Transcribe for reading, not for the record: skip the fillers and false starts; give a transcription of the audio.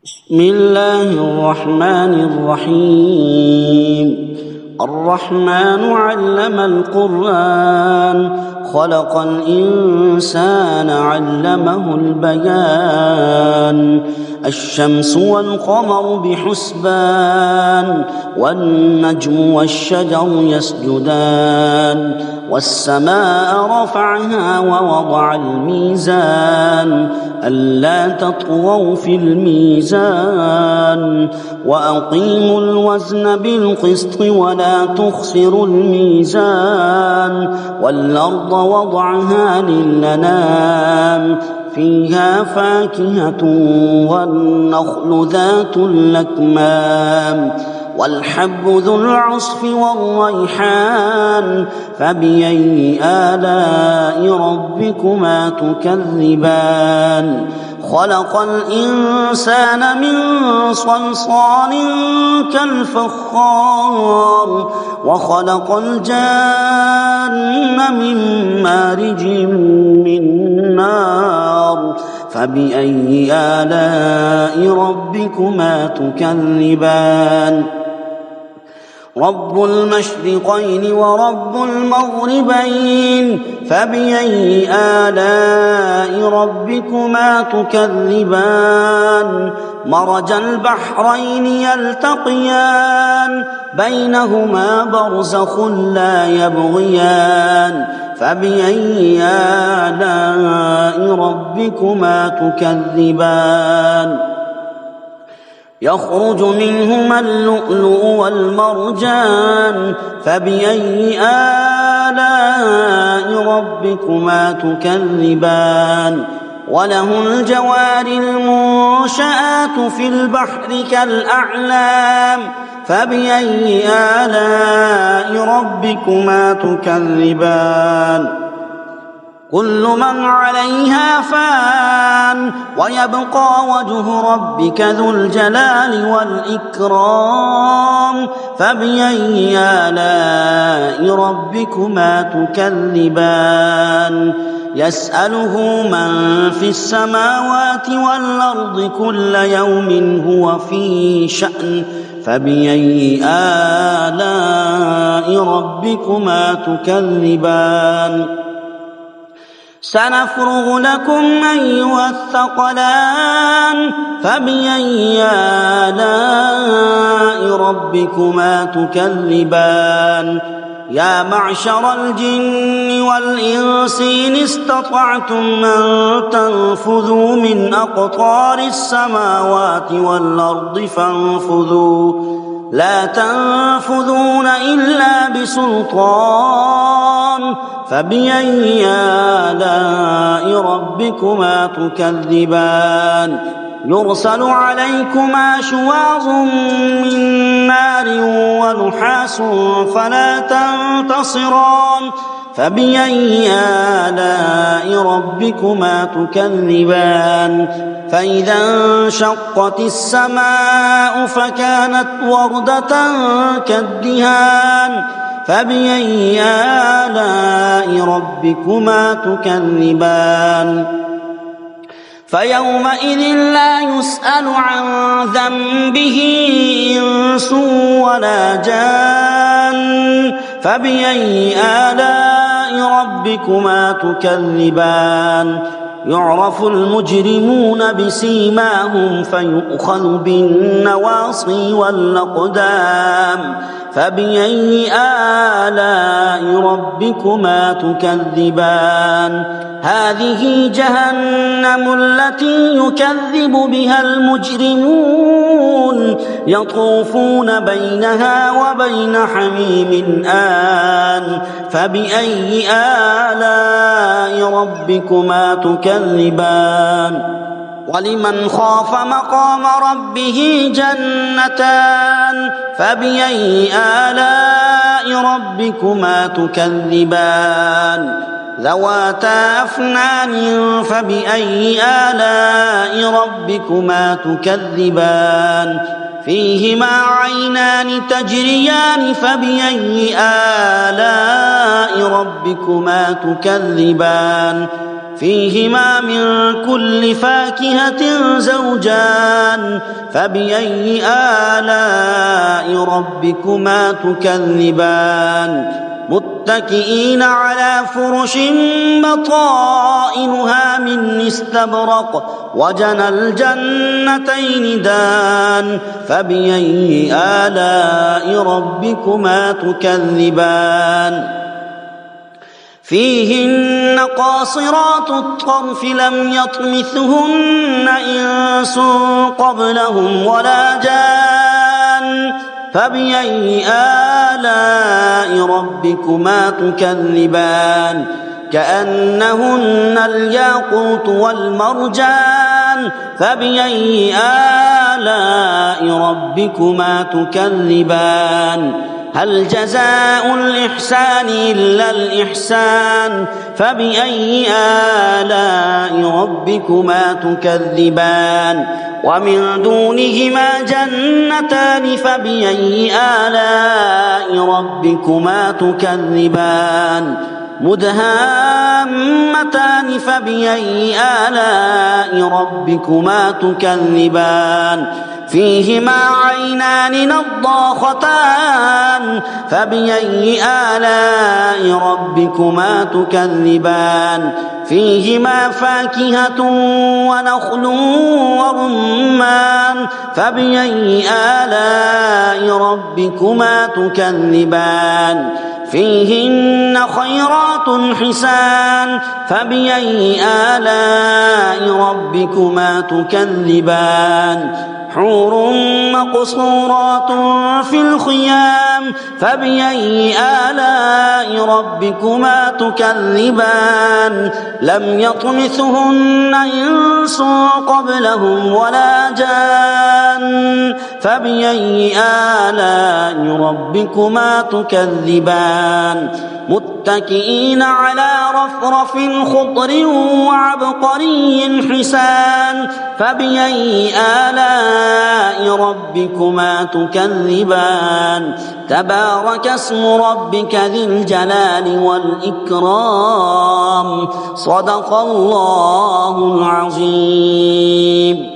بسم الله الرحمن الرحيم. الرحمن علم القرآن، خلق الإنسان علمه البيان. الشمس والقمر بحسبان، والنجم والشجر يسجدان. والسماء رفعها ووضع الميزان، ألا تطغوا في الميزان. وأقيموا الوزن بالقسط ولا تخسروا الميزان. والأرض وضعها للأنام، فيها فاكهة والنخل ذات الأكمام. والحب ذو العصف والريحان، فبأي آلاء ربكما تكذبان. خلق الإنسان من صلصال كالفخار، وخلق الجان من مارج من نار. فبأي آلاء ربكما تكذبان. رب المشرقين ورب المغربين، فبأي آلاء ربكما تكذبان. مرج البحرين يلتقيان، بينهما برزخ لا يبغيان. فبأي آلاء ربكما تكذبان. يخرج منهما اللؤلؤ والمرجان، فبأي آلاء ربكما تكذبان. وله الجوار المنشآت في البحر كالأعلام، فبأي آلاء ربكما تكذبان. كل من عليها فان، ويبقى وجه ربك ذو الجلال والإكرام. فبأي آلاء ربكما تكذبان. يسأله من في السماوات والأرض كل يوم هو في شأن. فبأي آلاء ربكما تكذبان. سنفرغ لكم أيها الثقلان، فبأي آلاء ربكما تكذبان. يا معشر الجن والإنس إن استطعتم أن تنفذوا من أقطار السماوات والأرض فانفذوا، لا تنفذون إلا بسلطان. فبأي آلاء ربكما تكذبان. يرسل عليكما شواظ من نار ونحاس فلا تنتصران. فبأي آلاء ربكما تكذبان. فإذا انشقت السماء فكانت وردة كالدهان. فبأي آلاء ربكما تكذبان. فيومئذ لا يسأل عن ذنبه إنس ولا جان. فبأي آلاء ربكما تكذبان. يعرف المجرمون بسيماهم فيؤخذ بالنواصي والأقدام. فبأي آلاء ربكما تكذبان. هذه جهنم التي يكذب بها المجرمون، يطوفون بينها وبين حميم آن. فبأي آلاء ربكما تكذبان. ولمن خاف مقام ربه جنتان، فبأي آلاء ربكما تكذبان. ذواتا أفنان، فبأي آلاء ربكما تكذبان. فيهما عينان تجريان، فبأي آلاء ربكما تكذبان. فيهما من كل فاكهة زوجان فبأي آلاء ربكما تكذبان متكئين على فرش بطائنها من استبرق وجنى الجنتين دان فبأي آلاء ربكما تكذبان فيهن قاصرات الطرف لم يطمثهن إنس قبلهم ولا جان فبأي آلاء ربكما تكذبان كأنهن الياقوت والمرجان فبأي آلاء ربكما تكذبان هل جزاء الإحسان إلا الإحسان فبأي آلاء ربكما تكذبان ومن دونهما جنتان فبأي آلاء ربكما تكذبان مدهامتان فبأي آلاء ربكما تكذبان فيهما عينان نضاختان فبأي آلاء ربكما تكذبان فيهما فاكهة ونخل ورمان فبأي آلاء ربكما تكذبان فيهن خيرات حسان فبأي آلاء ربكما تكذبان حور مقصورات في الخيام فبأي آلاء ربكما تكذبان لم يطمثهن إنس قبلهم ولا جان فبأي آلاء ربكما تكذبان متكئين على رفرف خضر وعبقري حسان فبأي آلاء ربكما تكذبان تبارك اسم ربك ذي الجلال والإكرام صدق الله العظيم.